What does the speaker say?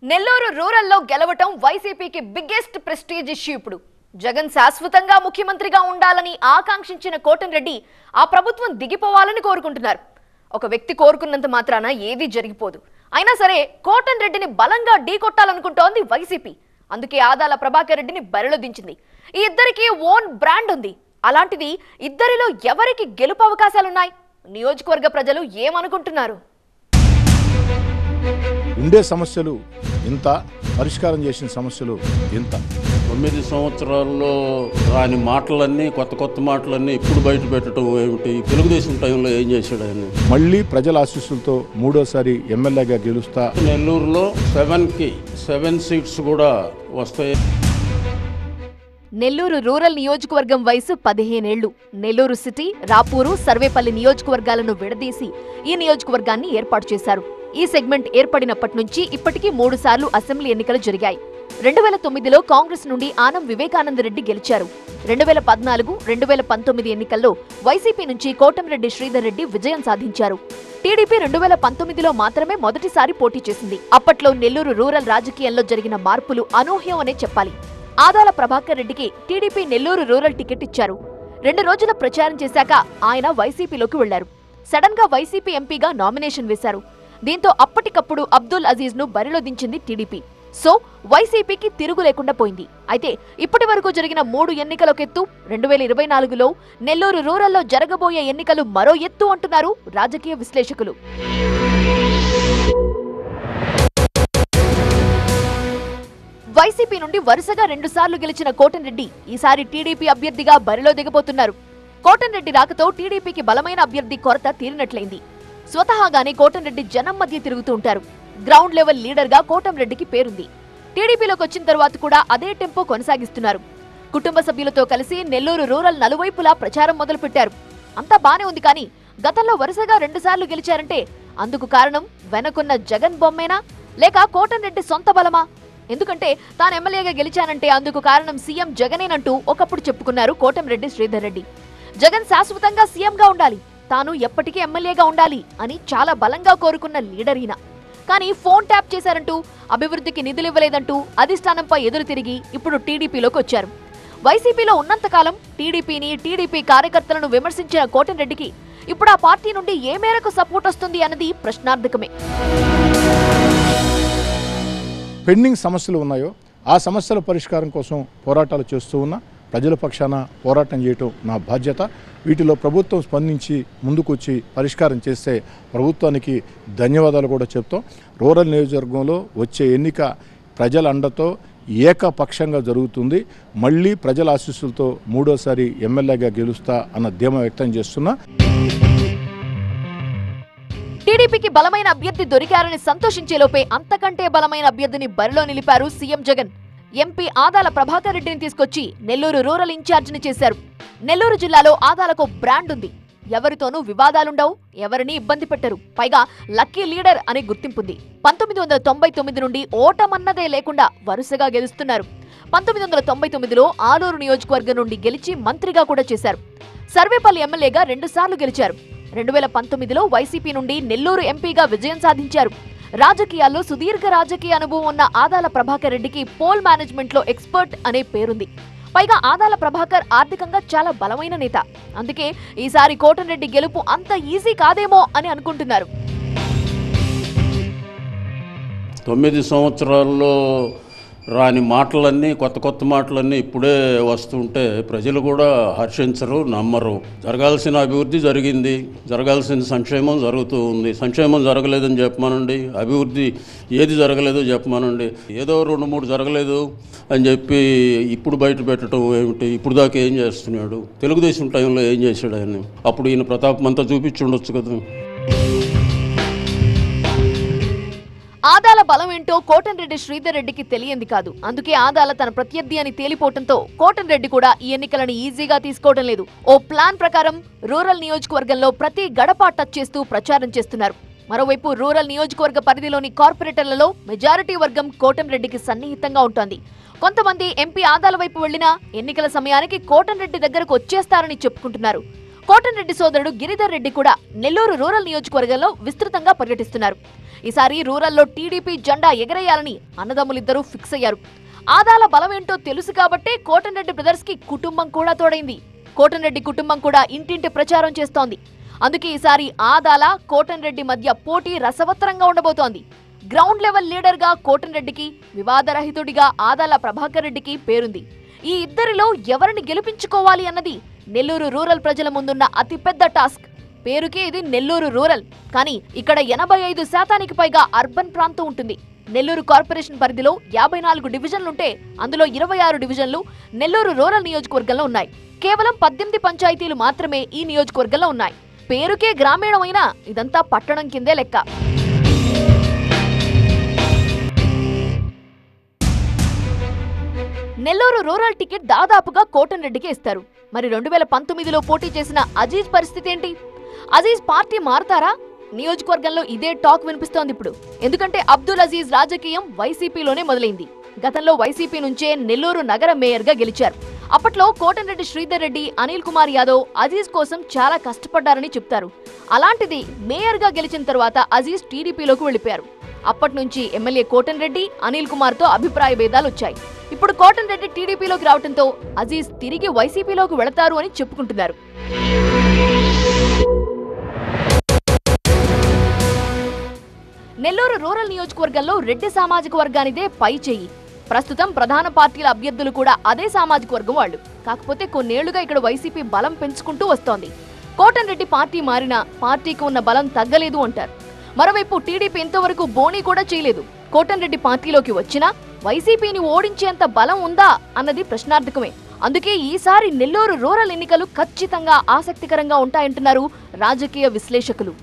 నెల్లూరు రూరల్లో గెలవటం వైసీపీకి బిగ్గెస్ట్ ప్రెస్టీజ్ ఇష్యూ. ఇప్పుడు జగన్ శాశ్వతంగా ముఖ్యమంత్రిగా ఉండాలని ఆకాంక్షించిన కోటంరెడ్డి ఆ ప్రభుత్వం దిగిపోవాలని కోరుకుంటున్నారు. ఒక వ్యక్తి కోరుకున్నంత మాత్రాన ఏదీ జరిగిపోదు. అయినా సరే కోటంరెడ్డిని బలంగా ఢీకొట్టాలనుకుంటోంది వైసీపీ. అందుకే ఆదాల ప్రభాకర్ రెడ్డిని బరిలో దించింది. ఈ ఇద్దరికి ఓన్ బ్రాండ్ ఉంది. అలాంటిది ఇద్దరిలో ఎవరికి గెలుపు అవకాశాలున్నాయి? నియోజకవర్గ ప్రజలు ఏమనుకుంటున్నారు? ఉండే సమస్యలు ఇంత, పరిష్కారం చేసిన సమస్యలు ఇంత. 9 సంవత్సరాల్లో రాని మాటలన్నీ, కొత్త మాటలన్నీ ఇప్పుడు బయట పెట్టడం ఏమిటి? తెలుగుదేశం టైంలో ఏం చేశాడు ఆయన? మళ్ళీ ప్రజల ఆశీస్సులతో మూడోసారి ఎమ్మెల్యేగా గెలుస్తా. నెల్లూరులో 7 సీట్స్ కూడా వస్తాయి. నెల్లూరు రూరల్ నియోజకవర్గం వయసు 15 ఏళ్లు. నెల్లూరు సిటీ, రాపూరు, సర్వేపల్లి నియోజకవర్గాలను విడదీసి ఈ నియోజకవర్గాన్ని ఏర్పాటు చేశారు. ఈ సెగ్మెంట్ ఏర్పడినప్పటి నుంచి ఇప్పటికీ 3 సార్లు అసెంబ్లీ ఎన్నికలు జరిగాయి. 2009లో కాంగ్రెస్ నుండి ఆనం వివేకానంద రెడ్డి గెలిచారు. 2014, 2019 ఎన్నికల్లో వైసీపీ నుంచి కోటంరెడ్డి శ్రీధర్ రెడ్డి విజయం సాధించారు. టీడీపీ 2019లో మాత్రమే మొదటిసారి పోటీ చేసింది. అప్పట్లో నెల్లూరు రూరల్ రాజకీయాల్లో జరిగిన మార్పులు అనూహ్యం అనే చెప్పాలి. ఆదాల ప్రభాకర్ రెడ్డికి టీడీపీ నెల్లూరు రూరల్ టికెట్ ఇచ్చారు. 2 రోజుల ప్రచారం చేశాక ఆయన వైసీపీలోకి వెళ్లారు. సడన్ గా వైసీపీ ఎంపీగా నామినేషన్ వేశారు. దీంతో అప్పటికప్పుడు అబ్దుల్ అజీజ్ ను బరిలో దించింది టీడీపీ. సో వైసీపీకి తిరుగు లేకుండా పోయింది. అయితే ఇప్పటి వరకు జరిగిన 3 ఎన్నికలొకెత్తు, 2024లో నెల్లూరు రూరల్లో జరగబోయే ఎన్నికలు మరో ఎత్తు అంటున్నారు రాజకీయ విశ్లేషకులు. వైసీపీ నుండి వరుసగా 2 సార్లు గెలిచిన కోటంరెడ్డి ఈసారి టీడీపీ అభ్యర్థిగా బరిలో దిగబోతున్నారు. కోటంరెడ్డి రాకతో టీడీపీకి బలమైన అభ్యర్థి కొరత తీరినట్లయింది. స్వతహాగానే కోటంరెడ్డి జనం మధ్య తిరుగుతూ ఉంటారు. గ్రౌండ్ లెవెల్ లీడర్ గా కోటంరెడ్డికి పేరుంది. టీడీపీలోకి వచ్చిన తర్వాత కూడా అదే టెంపో కొనసాగిస్తున్నారు. కుటుంబ సభ్యులతో కలిసి నెల్లూరు రూరల్ నలువైపులా ప్రచారం మొదలుపెట్టారు. అంతా బానే ఉంది, కానీ గతంలో వరుసగా 2 సార్లు గెలిచారంటే అందుకు కారణం వెనకున్న జగన్ బొమ్మేనా, లేక కోటంరెడ్డి సొంత బలమా? ఎందుకంటే తాను ఎమ్మెల్యేగా గెలిచానంటే అందుకు కారణం సీఎం జగనేనంటూ ఒకప్పుడు చెప్పుకున్నారు కోటంరెడ్డి శ్రీధర్ రెడ్డి. జగన్ శాశ్వతంగా సీఎంగా ఉండాలి, తాను ఎప్పటికీ ఎమ్మెల్యేగా ఉండాలి అని చాలా బలంగా కోరుకున్న లీడర్ ఈయన. కానీ ఫోన్ ట్యాప్ చేశారంటూ, అభివృద్ధికి నిధులివ్వలేదంటూ అధిష్టానంపై ఎదురు తిరిగి ఇప్పుడు టీడీపీలోకి వచ్చారు. వైసీపీలో ఉన్నంతకాలం టీడీపీని, టీడీపీ కార్యకర్తలను విమర్శించిన కోటంరెడ్డికి ఇప్పుడు ఆ పార్టీ నుండి ఏ మేరకు సపోర్ట్ వస్తుంది అన్నది ప్రశ్నార్థకమే. పెండింగ్ సమస్యలు ఉన్నాయో ఆ సమస్యల పరిష్కారం కోసం పోరాటాలు చేస్తూ ఉన్నా. ప్రజల పక్షాన పోరాటం చేయటం నా బాధ్యత. వీటిలో ప్రభుత్వం స్పందించి ముందుకొచ్చి పరిష్కారం చేస్తే ప్రభుత్వానికి ధన్యవాదాలు కూడా చెప్తాం. రూరల్ నియోజకవర్గంలో వచ్చే ఎన్నిక ప్రజల అండతో ఏకపక్షంగా జరుగుతుంది. మళ్ళీ ప్రజల ఆశీస్సులతో మూడోసారి ఎమ్మెల్యేగా గెలుస్తా అన్న ధీమా వ్యక్తం చేస్తున్నా. టీడీపీకి బలమైన అభ్యర్థి దొరికారని సంతోషించేలోపే అంతకంటే బలమైన అభ్యర్థిని బరిలో నిలిపారు సీఎం జగన్. ఎంపీ ఆదాల ప్రభాకర్ రెడ్డిని తీసుకొచ్చి నెల్లూరు రూరల్ ఇన్ఛార్జిని చేశారు. నెల్లూరు జిల్లాలో ఆదాలకు బ్రాండ్ ఉంది. ఎవరితోనూ వివాదాలుండవు, ఎవరిని ఇబ్బంది పెట్టరు. పైగా లక్కీ లీడర్ అనే గుర్తింపుంది. 1999 నుండి ఓటమన్నదే లేకుండా వరుసగా గెలుస్తున్నారు. 1999లో ఆలూరు నియోజకవర్గం నుండి గెలిచి మంత్రిగా కూడా చేశారు. సర్వేపల్లి ఎమ్మెల్యేగా 2 సార్లు గెలిచారు. 2019లో వైసీపీ నుండి నెల్లూరు ఎంపీగా విజయం సాధించారు. రాజకీయాల్లో సుదీర్ఘ రాజకీయ అనుభవం ఉన్న ఆదాల ప్రభాకర్ రెడ్డికి పోల్ మేనేజ్మెంట్ లో ఎక్స్పర్ట్ అనే పేరుంది. పైగా ఆదాల ప్రభాకర్ ఆర్థికంగా చాలా బలమైన నేత. అందుకే ఈసారి కోటంరెడ్డి గెలుపు అంత ఈజీ కాదేమో అని అనుకుంటున్నారు. 9 సంవత్సరాల్లో రాని మాటలన్నీ, కొత్త మాటలన్నీ ఇప్పుడే వస్తుంటే ప్రజలు కూడా హర్షించరు, నమ్మరు. జరగాల్సిన అభివృద్ధి జరిగింది, జరగాల్సిన సంక్షేమం జరుగుతూ ఉంది. సంక్షేమం జరగలేదని చెప్పమానండి, అభివృద్ధి ఏది జరగలేదో చెప్పమానండి. ఏదో 2-3 జరగలేదు అని చెప్పి ఇప్పుడు బయట పెట్టడం ఏమిటి? ఇప్పుడు దాకా ఏం చేస్తున్నాడు? తెలుగుదేశం టైంలో ఏం చేశాడు ఆయన? అప్పుడు ఈయన ప్రతాపం అంతా చూపించి ఉండొచ్చు కదా. ఆదాల బలం ఏంటో కోటంరెడ్డి శ్రీధర్ రెడ్డికి తెలియంది కాదు. అందుకే ఆదాల తన ప్రత్యర్థి అని తేలిపోవడంతో కోటంరెడ్డి కూడా ఈ ఎన్నికలను ఈజీగా తీసుకోవడం లేదు. ఓ ప్లాన్ ప్రకారం రూరల్ నియోజకవర్గంలో ప్రతి గడప టచ్ చేస్తూ ప్రచారం చేస్తున్నారు. మరోవైపు రూరల్ నియోజకవర్గ పరిధిలోని కార్పొరేటర్లలో మెజారిటీ వర్గం కోటంరెడ్డికి సన్నిహితంగా ఉంటోంది. కొంతమంది ఎంపీ ఆదాల వైపు వెళ్లినా ఎన్నికల సమయానికి కోటంరెడ్డి దగ్గరకు వచ్చేస్తారని చెప్పుకుంటున్నారు. కోటంరెడ్డి సోదరుడు గిరిధర్ రెడ్డి కూడా నెల్లూరు రూరల్ నియోజకవర్గంలో విస్తృతంగా పర్యటిస్తున్నారు. ఈసారి రూరల్లో టీడీపీ జెండా ఎగరేయాలని అన్నదమ్ములిద్దరూ ఫిక్స్ అయ్యారు. ఆదాల బలమేంటో తెలుసు కాబట్టే కోటంరెడ్డి బ్రదర్స్ కి కుటుంబం కూడా తోడైంది. కోటంరెడ్డి కుటుంబం కూడా ఇంటింటి ప్రచారం చేస్తోంది. అందుకే ఈసారి ఆదాల కోటంరెడ్డి మధ్య పోటీ రసవత్తరంగా ఉండబోతోంది. గ్రౌండ్ లెవెల్ లీడర్ గా కోటంరెడ్డికి, వివాదరహితుడిగా ఆదాల ప్రభాకర్ రెడ్డికి పేరుంది. ఈ ఇద్దరిలో ఎవరిని గెలిపించుకోవాలి అన్నది నెల్లూరు రూరల్ ప్రజల ముందున్న అతిపెద్ద టాస్క్. పేరుకే ఇది నెల్లూరు రూరల్, కానీ ఇక్కడ 85% పైగా అర్బన్ ప్రాంతం ఉంటుంది. నెల్లూరు కార్పొరేషన్ పరిధిలో 54 డివిజన్లుంటే అందులో 26 డివిజన్లు నెల్లూరు రూరల్ నియోజకవర్గంలో ఉన్నాయి. కేవలం 18 పంచాయతీలు మాత్రమే ఈ నియోజకవర్గంలో ఉన్నాయి. పేరుకే గ్రామీణమైన ఇదంతా పట్టణం కిందే లెక్క. నెల్లూరు రూరల్ టికెట్ దాదాపుగా కోటంరెడ్డికే ఇస్తారు. మరి 2019లో పోటీ చేసిన అజీజ్ పరిస్థితి ఏంటి? అజీజ్ పార్టీ మారతారా? నియోజకవర్గంలో ఇదే టాక్ వినిపిస్తోంది ఇప్పుడు. ఎందుకంటే అబ్దుల్ అజీజ్ రాజకీయం వైసీపీలోనే మొదలైంది. గతంలో వైసీపీ నుంచే నెల్లూరు నగర మేయర్ గా గెలిచారు. అప్పట్లో కోటంరెడ్డి శ్రీధర్ రెడ్డి, అనిల్ కుమార్ యాదవ్ అజీజ్ కోసం చాలా కష్టపడ్డారని చెప్తారు. అలాంటిది మేయర్ గా గెలిచిన తర్వాత అజీజ్ టీడీపీలోకి వెళ్లిపోయారు. అప్పటి నుంచి ఎమ్మెల్యే కోటంరెడ్డి, అనిల్ కుమార్ తో అభిప్రాయ భేదాలు వచ్చాయి. ఇప్పుడు కోటంరెడ్డి టీడీపీలోకి రావడంతో అజీజ్ తిరిగి వైసీపీలోకి వెళతారు అని చెప్పుకుంటున్నారు. నెల్లూరు రూరల్ నియోజకవర్గంలో రెడ్డి సామాజిక వర్గానిదే పై చెయ్యి. ప్రస్తుతం ప్రధాన పార్టీల అభ్యర్థులు కూడా అదే సామాజిక వర్గం వాళ్ళు. కాకపోతే కొన్నేళ్లుగా ఇక్కడ వైసీపీ బలం పెంచుకుంటూ వస్తోంది. కోటంరెడ్డి పార్టీ మారినా పార్టీకి ఉన్న బలం తగ్గలేదు అంటారు. మరోవైపు టీడీపీ ఇంతవరకు బోనీ కూడా చేయలేదు. కోటంరెడ్డి పార్టీలోకి వచ్చినా వైసీపీని ఓడించేంత బలం ఉందా అన్నది ప్రశ్నార్థకమే. అందుకే ఈసారి నెల్లూరు రూరల్ ఎన్నికలు ఖచ్చితంగా ఆసక్తికరంగా ఉంటాయంటున్నారు రాజకీయ విశ్లేషకులు.